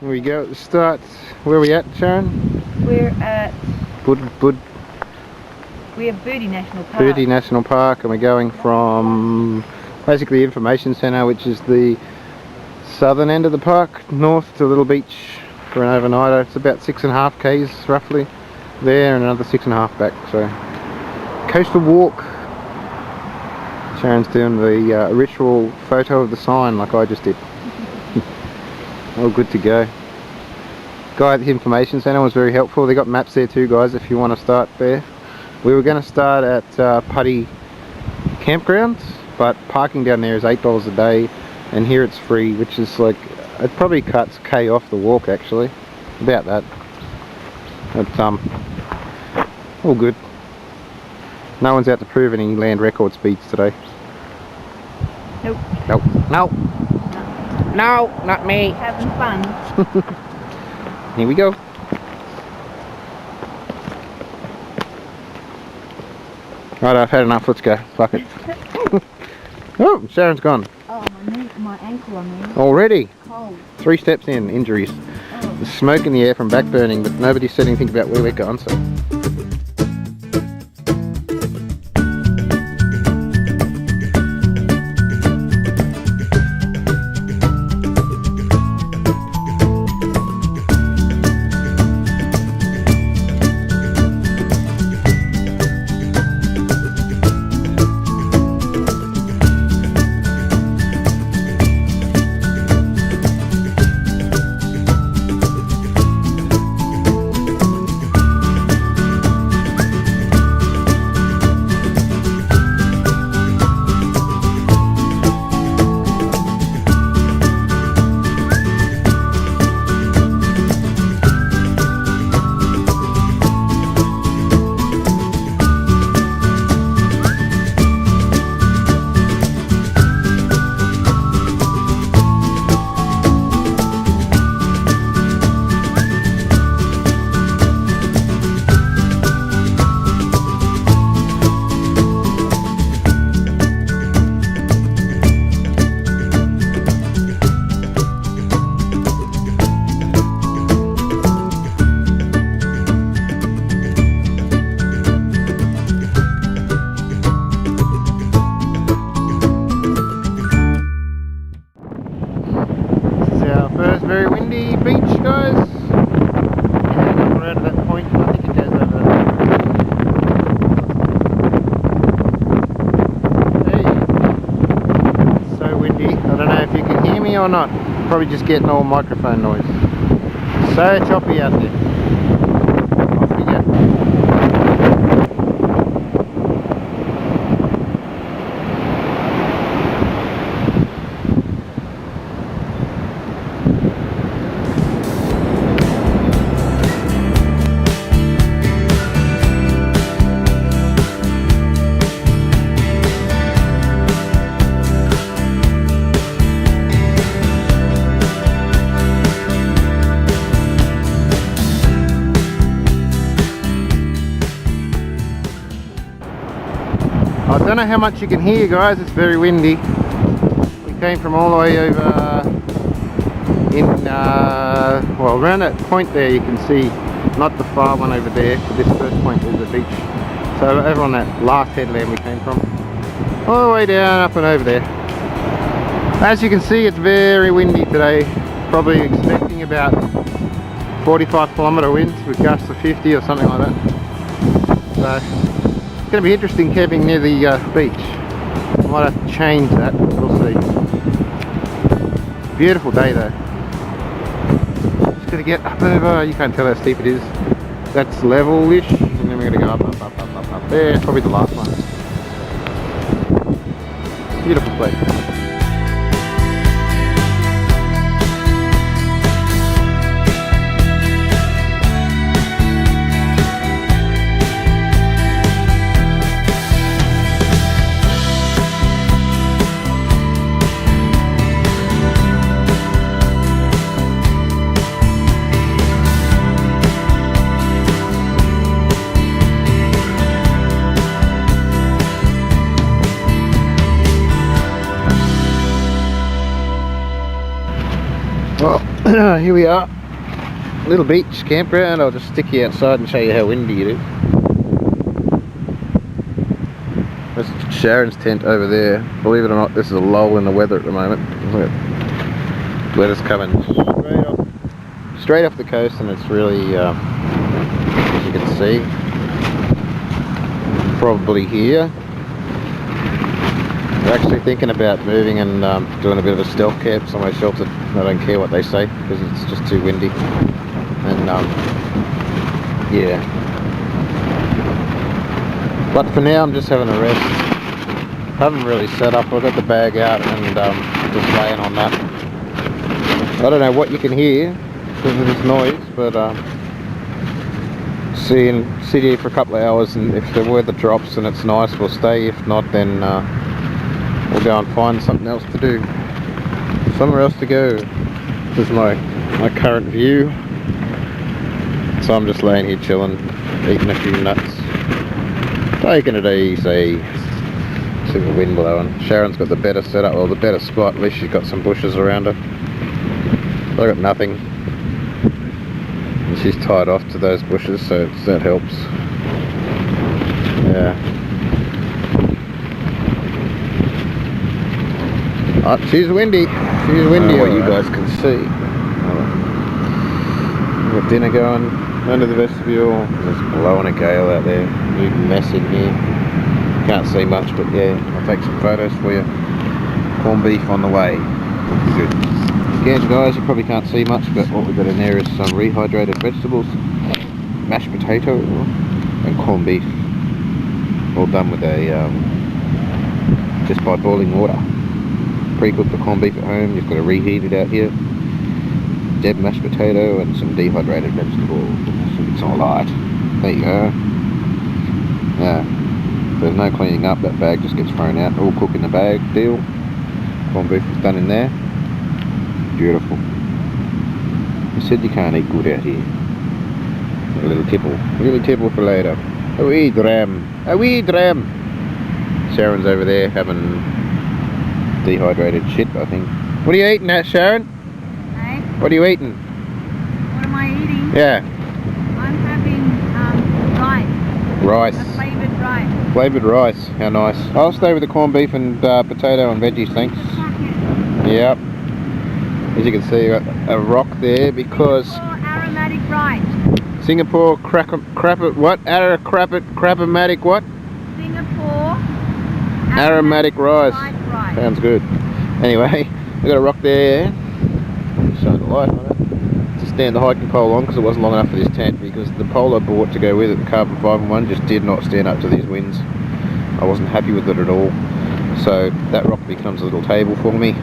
Here we go at the start. Where are we at, Sharon? We're at Bouddi National Park. Bouddi National Park, and we're going from basically the information centre, which is the southern end of the park, north to a little beach for an overnighter. It's about 6.5 k's roughly there, and another 6.5 back. So coastal walk. Sharon's doing the ritual photo of the sign like I just did. All good to go. Guy at the information centre was very helpful. They got maps there too, guys, if you want to start there. We were going to start at Bouddi Campground, but parking down there is $8 a day, and here it's free, which is like, it probably cuts K off the walk actually, about that. But all good. No one's out to prove any land record speeds today. Nope. Nope. Nope. No, not me. Having fun. Here we go. Right, I've had enough. Let's go. Fuck it. Oh, Sharon's gone. Oh, my ankle, I mean. Already? Cold. 3 steps in, injuries. Oh. There's smoke in the air from back burning, but nobody said anything about where we're going, so. Very windy beach, guys. And up around that point, I think it goes over. Hey, it's so windy. I don't know if you can hear me or not. Probably just getting all microphone noise. So choppy out there. Off we go. I don't know how much you can hear, guys, it's very windy. We came from all the way over well, around that point there you can see, not the far one over there, but this first point is the beach. So over on that last headland we came from, all the way down, up and over there. As you can see, it's very windy today, probably expecting about 45km winds with gusts of 50 or something like that. So it's going to be interesting camping near the beach. I might have to change that, we'll see. Beautiful day though. Just going to get up over, you can't tell how steep it is. That's level-ish, and then we're going to go up there, probably the last one. Beautiful place. Well, Here we are, little beach campground. I'll just stick you outside and show you how windy it is. That's Sharon's tent over there. Believe it or not, this is a lull in the weather at the moment. Look at the weather's coming straight off the coast, and it's really, as you can see, probably here. We're actually thinking about moving and doing a bit of a stealth camp somewhere sheltered. I don't care what they say because it's just too windy. And yeah. But for now I'm just having a rest. Haven't really set up. I've got the bag out and just laying on that. I don't know what you can hear because of this noise, but sit here for a couple of hours, and if the weather drops and it's nice, we'll stay. If not, then we'll go and find something else to do. Somewhere else to go. This is my current view. So I'm just laying here chilling, eating a few nuts, taking it easy. See the wind blowing. Sharon's got the better setup, or the better spot. At least she's got some bushes around her. I got nothing. And she's tied off to those bushes, so that helps. Yeah. Oh, she's windy. She's windy. What you guys can see. We've got dinner going under the vestibule. There's blowing a gale out there. Big mess in here. Can't see much, but yeah, I'll take some photos for you. Corned beef on the way. Good. Again, guys, you probably can't see much, but what we've got in there is some rehydrated vegetables, mashed potato, and corned beef. All done with a just by boiling water. Pre-cook the corned beef at home, you've got to reheat it out here. Dead mashed potato and some dehydrated vegetables. It's all light. There you go. Yeah. There's no cleaning up, that bag just gets thrown out. All cook in the bag, deal. Corned beef is done in there. Beautiful. I said you can't eat good out here. A little tipple for later. A wee dram. A wee dram. Sharon's over there having dehydrated shit, I think. What are you eating at, Sharon? Hey? What are you eating? What am I eating? Yeah. I'm having rice. Rice. A flavoured rice. Flavoured rice. How nice. I'll stay with the corned beef and potato and veggies, thanks. Yep. As you can see, I've got a rock there because Aromatic rice. Singapore crappamatic what? Singapore Aromatic rice. rice. Sounds good. Anyway, I've got a rock there. Shine the light on it. To stand the hiking pole on because it wasn't long enough for this tent, because the pole I bought to go with it, the carbon fibre one, just did not stand up to these winds. I wasn't happy with it at all. So that rock becomes a little table for me.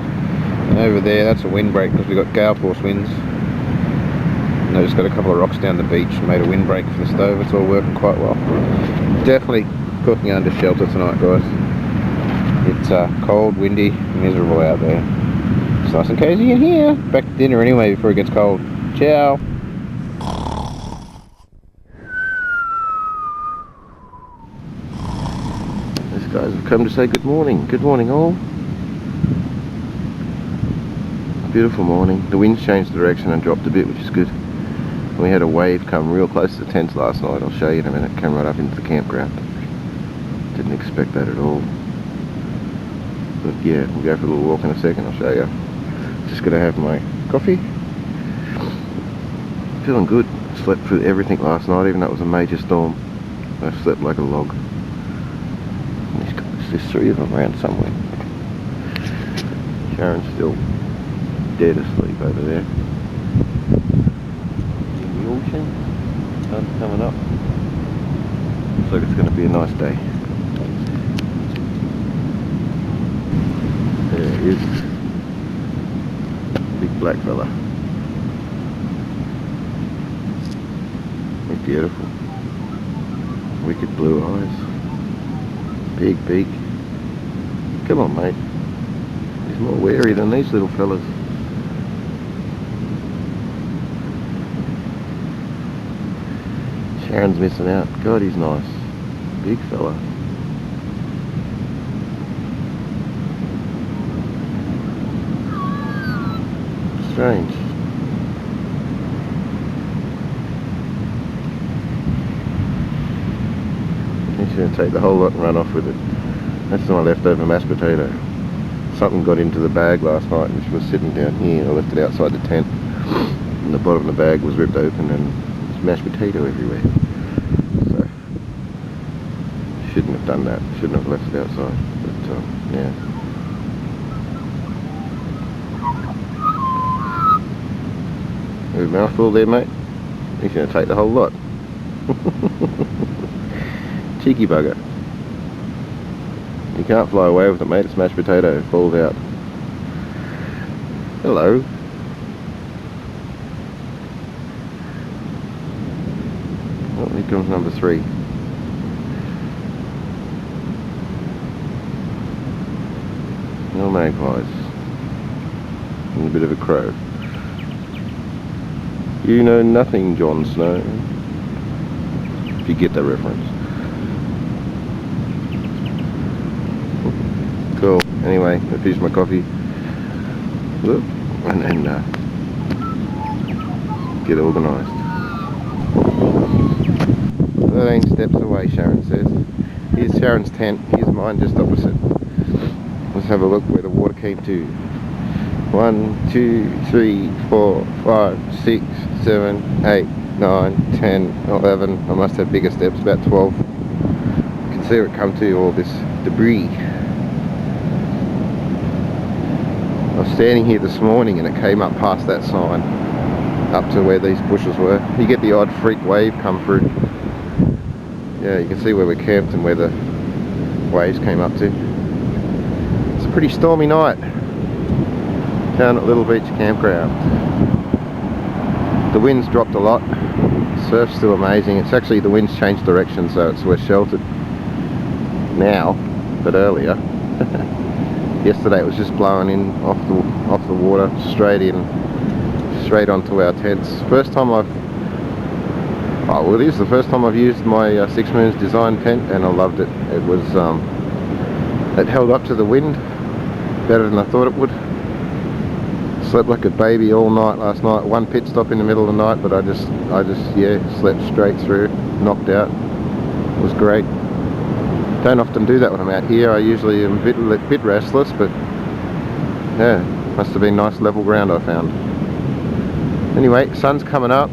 And over there, that's a windbreak because we've got gale force winds. And I just got a couple of rocks down the beach and made a windbreak for the stove. It's all working quite well. Definitely cooking under shelter tonight, guys. It's cold, windy, miserable out there. It's nice and cozy in here. Back to dinner anyway before it gets cold. Ciao. These guys have come to say good morning. Good morning all. Beautiful morning. The wind's changed direction and dropped a bit, which is good. We had a wave come real close to the tents last night. I'll show you in a minute. It came right up into the campground. Didn't expect that at all. But yeah, we'll go for a little walk in a second. I'll show you. Just gonna have my coffee. Feeling good. Slept through everything last night, even though it was a major storm. I slept like a log. There's three of them around somewhere. Sharon's still dead asleep over there. In the ocean. Sun's coming up. Looks like it's going to be a nice day. There he is. Big black fella. He's beautiful. Wicked blue eyes. Big beak. Come on, mate. He's more wary than these little fellas. Sharon's missing out. God, he's nice. Big fella. Strange. gonna take the whole lot and run off with it. That's my leftover mashed potato. Something got into the bag last night, which was sitting down here. I left it outside the tent, and the bottom of the bag was ripped open, and there's mashed potato everywhere. So shouldn't have done that. Shouldn't have left it outside. But yeah. Good mouthful there, mate. He's going to take the whole lot. Cheeky bugger. You can't fly away with it, mate. It's mashed potato. It falls out. Hello. Oh, here comes number 3. No magpies. And a bit of a crow. You know nothing, Jon Snow. If you get the reference. Cool. Anyway, I finished my coffee. Whoop. And then get organised. 13 steps away, Sharon says. Here's Sharon's tent. Here's mine just opposite. Let's have a look where the water came to. 1, 2, 3, 4, 5, 6, 7, 8, 9, 10, 11. I must have bigger steps, about 12. You can see where it come to, all this debris. I was standing here this morning and it came up past that sign, up to where these bushes were. You get the odd freak wave come through. Yeah, you can see where we're camped and where the waves came up to. It's a pretty stormy night down at Little Beach Campground. The wind's dropped a lot. The surf's still amazing. It's actually, the wind's changed direction, so we're sheltered now, but earlier. Yesterday it was just blowing in off the water, straight onto our tents. First time it is the first time I've used my Six Moons design tent, and I loved it. It was it held up to the wind better than I thought it would. Slept like a baby all night last night. One pit stop in the middle of the night, but I just slept straight through, knocked out. It was great. Don't often do that when I'm out here. I usually am a bit restless, but yeah, must have been nice level ground I found. Anyway, sun's coming up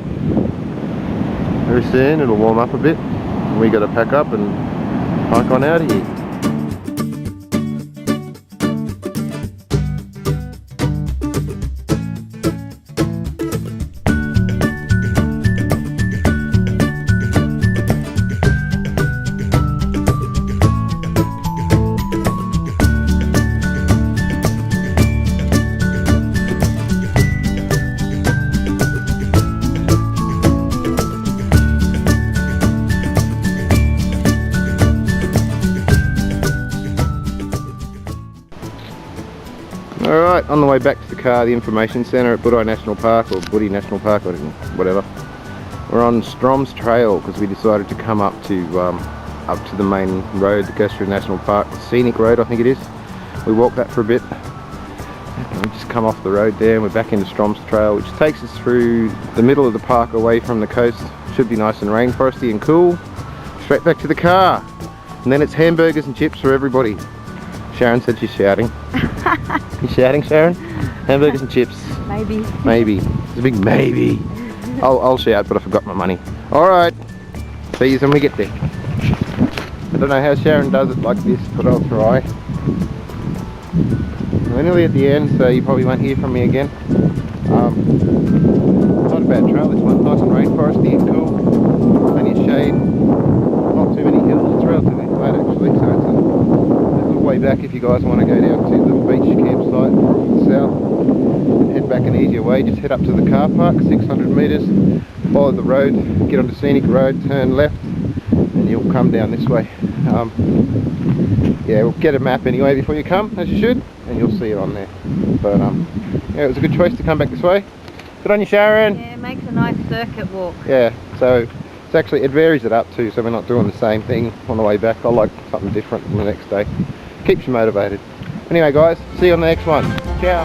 very soon. It'll warm up a bit. We got to pack up and hike on out of here. Alright, on the way back to the car, the information centre at Bouddi National Park, or Bouddi National Park, or whatever. We're on Strom's Trail because we decided to come up to the main road that goes through National Park, the scenic road I think it is. We walked that for a bit. And we just come off the road there and we're back into Strom's Trail, which takes us through the middle of the park away from the coast. Should be nice and rainforesty and cool. Straight back to the car. And then it's hamburgers and chips for everybody. Sharon said she's shouting. You shouting, Sharon? Hamburgers and chips. Maybe. Maybe. It's a big maybe. I'll shout, but I forgot my money. Alright. See you when we get there. I don't know how Sharon does it like this, but I'll try. We're nearly at the end, so you probably won't hear from me again. Not a bad trail, this one. Nice and rainforesty and cool. Plenty of shade. Not too many hills. It's relatively flat actually, so it's a little way back if you guys want to go down to the beach campsite from the south. And head back an easier way. Just head up to the car park, 600 metres. Follow the road, get onto scenic road, turn left, and you'll come down this way. Yeah, we'll get a map anyway before you come, as you should, and you'll see it on there. But yeah, it was a good choice to come back this way. Good on you, Sharon. Yeah, it makes a nice circuit walk. Yeah, so it's actually, it varies it up too, so we're not doing the same thing on the way back. I like something different the next day. Keeps you motivated. Anyway guys, see you on the next one. Ciao.